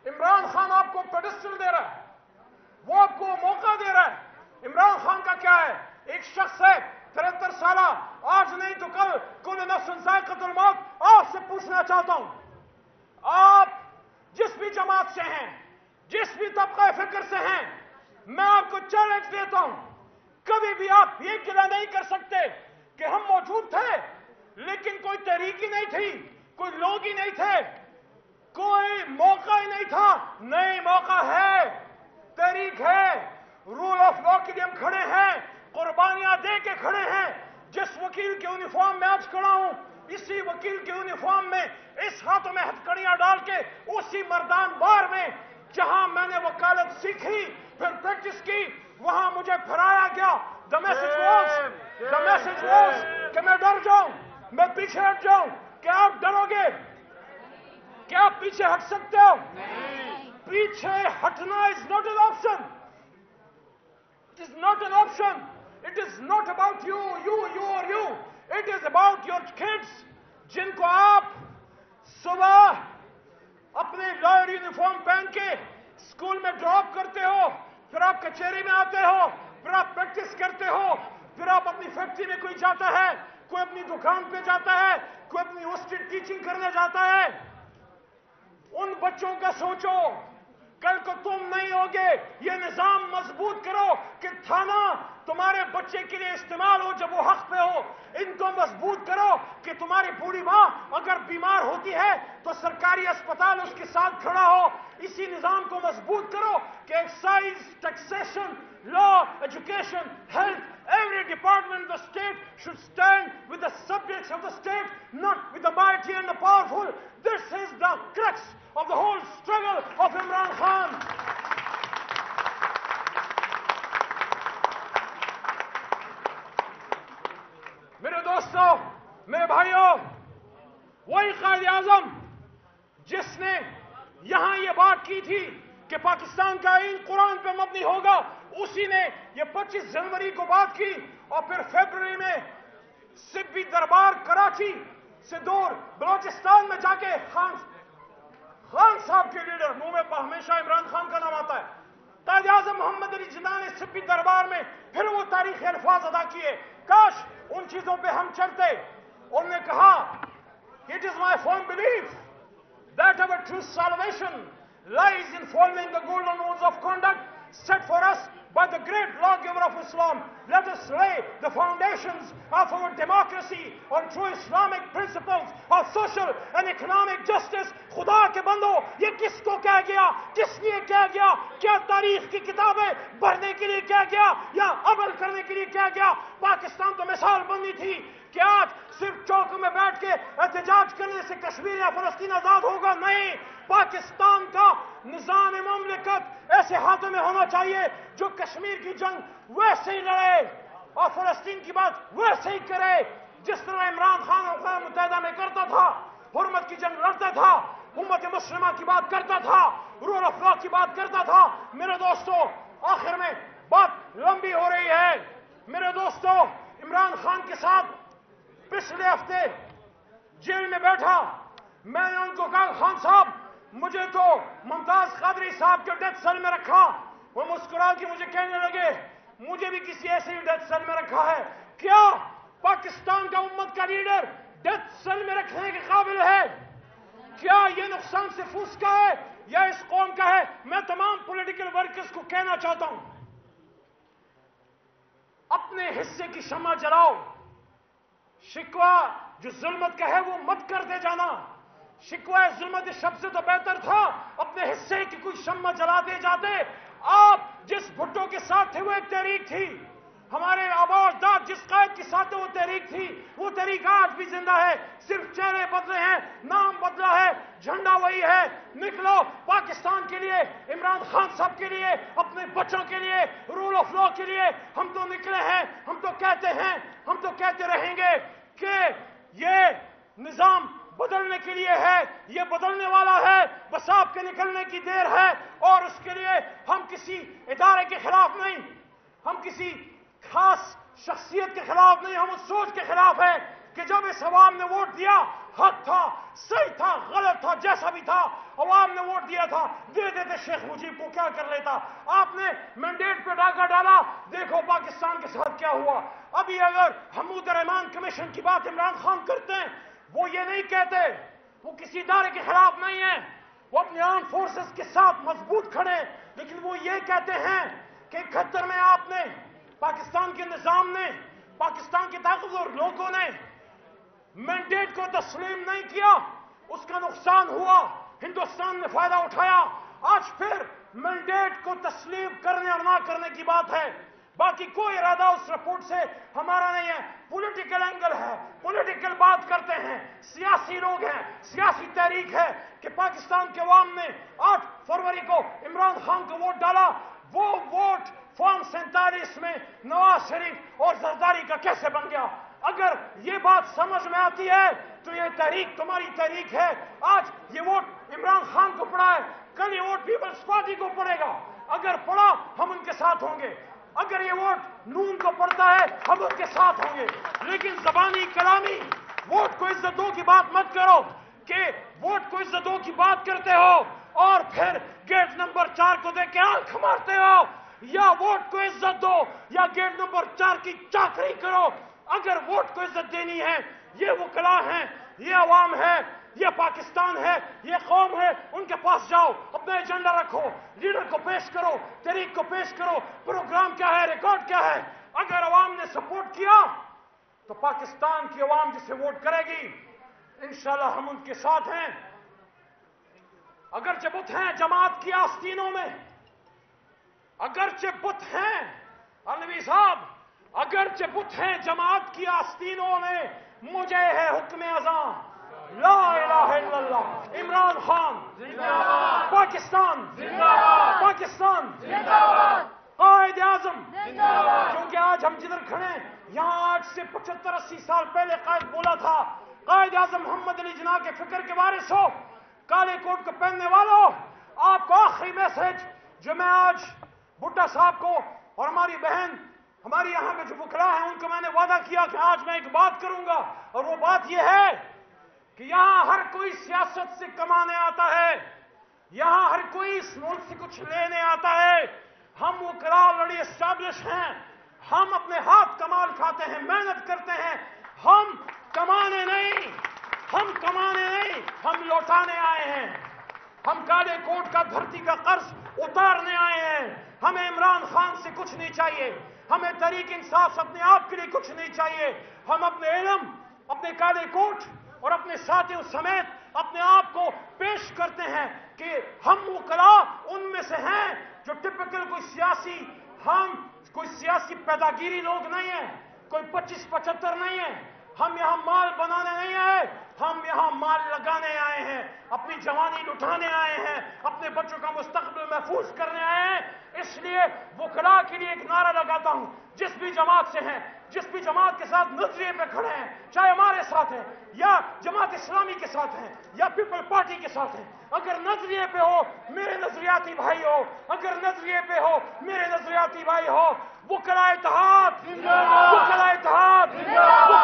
इमरान खान आपको पेडिस्टल दे रहा है, वो आपको मौका दे रहा है। इमरान खान का क्या है? एक शख्स है 73 साल, आज नहीं तो कल कुल नफ्स ज़ाइक़तुल मौत। आपसे पूछना चाहता हूं, आप जिस भी जमात से हैं, जिस भी तबका फिक्र से हैं, मैं आपको चैलेंज देता हूं, कभी भी आप ये गिला नहीं कर सकते कि हम मौजूद थे लेकिन कोई तहरीक ही नहीं थी, कोई लोग ही नहीं थे, कोई मौका ही नहीं था। नहीं, मौका है, तहरीक है, रूल ऑफ लॉ के लिए हम खड़े हैं, कुर्बानियां दे के खड़े हैं। जिस वकील के यूनिफॉर्म में आज खड़ा हूं, इसी वकील के यूनिफॉर्म में, इस हाथों में हथकड़ियां डाल के, उसी मर्दान बार में जहां मैंने वकालत सीखी, फिर प्रैक्टिस की, वहां मुझे फराया गया। द मैसेज वॉज कि मैं डर जाऊं, मैं पीछे हट जाऊं। क्या आप डरोगे? क्या आप पीछे हट सकते हो? पीछे हटना is not an option. It is not an option. It is not about you और you. It is about your kids, जिनको आप सुबह अपने लॉयर यूनिफॉर्म पहन के स्कूल में ड्रॉप करते हो, फिर आप कचहरी में आते हो, फिर आप प्रैक्टिस करते हो, फिर आप अपनी फैक्ट्री में कोई जाता है, कोई अपनी दुकान पे जाता है, कोई अपनी यूनिवर्सिटी टीचिंग करने जाता है। उन बच्चों का सोचो, कल को तुम नहीं होगे। ये निजाम मजबूत करो कि थाना तुम्हारे बच्चे के लिए इस्तेमाल हो जब वो हक पे हो। इनको मजबूत करो कि तुम्हारी बूढ़ी माँ अगर बीमार होती है तो सरकारी अस्पताल उसके साथ खड़ा हो। इसी निजाम को मजबूत करो कि excise, taxation, law, education, health, every department of the state should stand with the subjects of the state, not with the mighty and the powerful. This is the crux of the whole struggle of Imran Khan. मेरे दोस्तों, मेरे भाइयों, वही कायदे आजम जिसने यहां ये बात की थी कि पाकिस्तान का आईन कुरान पे मबनी होगा, उसी ने ये 25 जनवरी को बात की और फिर फरवरी में सिब्बी दरबार कराची से दूर बलोचिस्तान में जाके खान साहब के लीडर, मुंह में हमेशा इमरान खान का नाम आता है, कायदे आजम मोहम्मद अली जिन्ना ने सिब्बी दरबार में फिर वो तारीखी अल्फाज अदा किए। काश उन चीजों पे हम चलते। उन्होंने कहा, it is my firm belief that our true salvation lies in following the golden rules of conduct set for us by the great lawgiver of Islam. Let us lay the foundations of our democracy on true Islamic principles of social and economic justice. खुदा के बंदो, ये किसको कह गया? किस लिए कह गया? क्या तारीख की किताबें पढ़ने के लिए कह गया या अमल करने के लिए कह गया? पाकिस्तान तो मिसाल बननी थी कि आज सिर्फ चौकों में बैठ के एहतजाज करने से कश्मीर या फलस्तीन आजाद होगा। नहीं, पाकिस्तान का निजाम मुमलिकत ऐसे हाथों में होना चाहिए जो कश्मीर की जंग वैसे ही लड़े और फलस्तीन की बात वैसे ही करे जिस तरह इमरान खान अक़वाम मुत्तहिदा में करता था। हुर्मत की जंग लड़ता था, उम्मत मुस्लिमा की बात करता था, रूल ऑफ लॉ की बात करता था। मेरे दोस्तों, आखिर में बात लंबी हो रही है। मेरे दोस्तों, इमरान खान के साथ पिछले हफ्ते जेल में बैठा, मैंने उनको कहा, खान साहब मुझे तो मुमताज कादरी साहब के डेथ सेल में रखा। वो मुस्कुरा के मुझे कहने लगे, मुझे भी किसी ऐसे ही डेथ सेल में रखा है। क्या पाकिस्तान का उम्मत का लीडर डेथ सेल में रखने के काबिल है? क्या ये नुकसान सिर्फ उसका है या इस कौम का है? मैं तमाम पॉलिटिकल वर्कर्स को कहना चाहता हूं, अपने हिस्से की शम्मा जलाओ। शिकवा जो जुल्मत का है वो मत करते जाना। शिकवा जुल्मत इस शब्द से तो बेहतर था अपने हिस्से की कोई शम्मा जलाते जाते। आप जिस भुट्टो के साथ थे वो एक तहरीक थी, हमारे आबा अजदाद जिस कायद के साथ वो तहरीक थी, वो तहरीक आज भी जिंदा है। सिर्फ चेहरे बदले हैं, नाम बदला है, झंडा वही है। निकलो पाकिस्तान के लिए, इमरान खान साहब के लिए, अपने बच्चों के लिए, रूल ऑफ लॉ के लिए। हम तो निकले हैं, हम तो कहते हैं, हम तो कहते रहेंगे कि ये निजाम बदलने के लिए है, ये बदलने वाला है, बस आपके निकलने की देर है। और उसके लिए हम किसी इदारे के खिलाफ नहीं, हम किसी खास शख्सियत के खिलाफ नहीं, हम उस सोच के खिलाफ है कि जब इस अवाम ने वोट दिया, हक था, सही था, गलत था, जैसा भी था, अवाम ने वोट दिया था, दे देते शेख मुजीब को, क्या कर लेता। आपने मैंडेट पे डाका डाला, देखो पाकिस्तान के साथ क्या हुआ। अभी अगर हमूद रहमान कमीशन की बात इमरान खान करते हैं, वो ये नहीं कहते, वो किसी इदारे के खिलाफ नहीं है, वो अपने आर्म फोर्सेस के साथ मजबूत खड़े, लेकिन वो ये कहते हैं कि 71 में आपने, पाकिस्तान के निजाम ने, पाकिस्तान के ताकतवर लोगों ने मैंडेट को तस्लीम नहीं किया, उसका नुकसान हुआ, हिंदुस्तान ने फायदा उठाया। आज फिर मैंडेट को तस्लीम करने और ना करने की बात है, बाकी कोई इरादा उस रिपोर्ट से हमारा नहीं है। पॉलिटिकल एंगल है, पॉलिटिकल बात करते हैं, सियासी लोग हैं, सियासी तहरीक है कि पाकिस्तान के अवाम ने 8 फरवरी को इमरान खान को वोट डाला, वो वोट फॉर्म 47 में नवाज शरीफ और जरदारी का कैसे बन गया। अगर ये बात समझ में आती है तो ये तहरीक तुम्हारी तहरीक है। आज ये वोट इमरान खान को पड़ा है, कल ये वोट पीपल्स पार्टी को पड़ेगा, अगर पड़ा हम उनके साथ होंगे, अगर ये वोट नून को पड़ता है हम उनके साथ होंगे। लेकिन जबानी कलामी वोट को इज्जत दो की बात मत करो कि वोट को इज्जत दो की बात करते हो और फिर गेट नंबर 4 को देख के आंख मारते हो। या वोट को इज्जत दो या गेट नंबर 4 की चाकरी करो। अगर वोट को इज्जत देनी है, ये वकला हैं, ये अवाम है, ये पाकिस्तान है, ये कौम है, उनके पास जाओ, अपना एजेंडा रखो, लीडर को पेश करो, तहरीक को पेश करो, प्रोग्राम क्या है, रिकॉर्ड क्या है। अगर अवाम ने सपोर्ट किया तो पाकिस्तान की अवाम जिसे वोट करेगी इंशाल्लाह हम उनके साथ हैं। अगरचे बुत हैं जमात की आस्तीनों में, अगरचे बुत हैं अलवी साहब, अगरचे बुत हैं जमात की आस्तीनों में, मुझे है हुक्म अज़ां ला इलाहा इल्लल्लाह। इमरान खान जिंदाबाद, पाकिस्तान जिंदाबाद, पाकिस्तान जिंदाबाद, कायद आज़म जिंदाबाद। क्योंकि आज हम जिधर खड़े यहां आज से 75-80 साल पहले कायद बोला था, कायद आज़म मोहम्मद अली जिन्ना के फिक्र के वारिस हो, काले कोट को पहनने वालों, आपको आखिरी मैसेज जो मैं आज बुड्ढा साहब को और हमारी बहन, हमारी यहां के जो वकला हैं, उनको मैंने वादा किया कि आज मैं एक बात करूंगा, और वो बात यह है कि यहां हर कोई सियासत से कमाने आता है, यहां हर कोई इस मुल्क से कुछ लेने आता है। हम वकला ऑलरेडी एस्टैब्लिश हैं, हम अपने हाथ कमाल खाते हैं, मेहनत करते हैं, हम कमाने नहीं, हम कमाने नहीं, हम लौटाने आए हैं। हम काले कोट का धरती का कर्ज उतारने आए हैं। हमें इमरान खान से कुछ नहीं चाहिए, हमें तहरीक इंसाफ अपने आप के लिए कुछ नहीं चाहिए। हम अपने इल्म, अपने काले कोट और अपने साथियों समेत अपने आप को पेश करते हैं कि हम वकला उनमें से हैं जो टिपिकल कोई सियासी पैदागिरी लोग नहीं है, कोई 25-75 नहीं है। हम यहां माल बनाने नहीं आए, हम यहां माल लगाने आए हैं, अपनी जवानी लुटाने आए हैं, अपने बच्चों का मुस्तकबिल महफूज करने आए हैं। इसलिए वकला के लिए एक नारा लगाता हूं, जिस भी जमात से हैं, जिस भी जमात के साथ नजरिए पे खड़े हैं, चाहे हमारे साथ हैं या जमात इस्लामी के साथ हैं या पीपल पार्टी के साथ हैं, अगर नजरिए पे हो मेरे नजरियाती भाई हो, अगर नजरिए पे हो मेरे नजरियाती भाई हो, वकला इत्तेहाद जिंदाबाद, वकला इत्तेहाद जिंदाबाद।